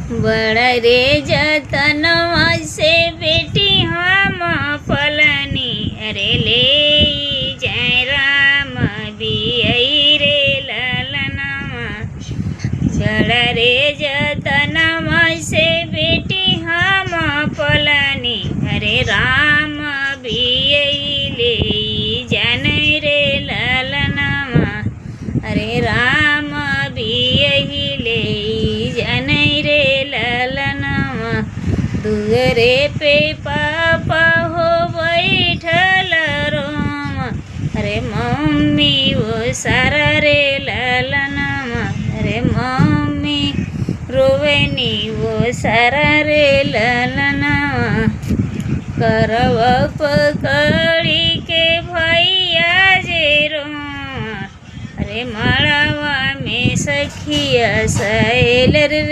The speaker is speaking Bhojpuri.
बड़ा रे जतनवा से बेटी हम पलनी, अरे ले जय राम बियई रे ललनवा। बड़ा रे जतनवा से बेटी हम पलनी, अरे राम बियई ले जन रे ललनवा। अरे राम बियई ले जन रे ललनवा। दुअरे पे पापा हो बैठल रोम, अरे मम्मी वो सारा रे ललनवा। अरे मम्मी रोवेनी वो सारा रे ललनवा। करवा पकड़ी के भैया जे रोम, अरे मड़वा में सखिया सैल रे।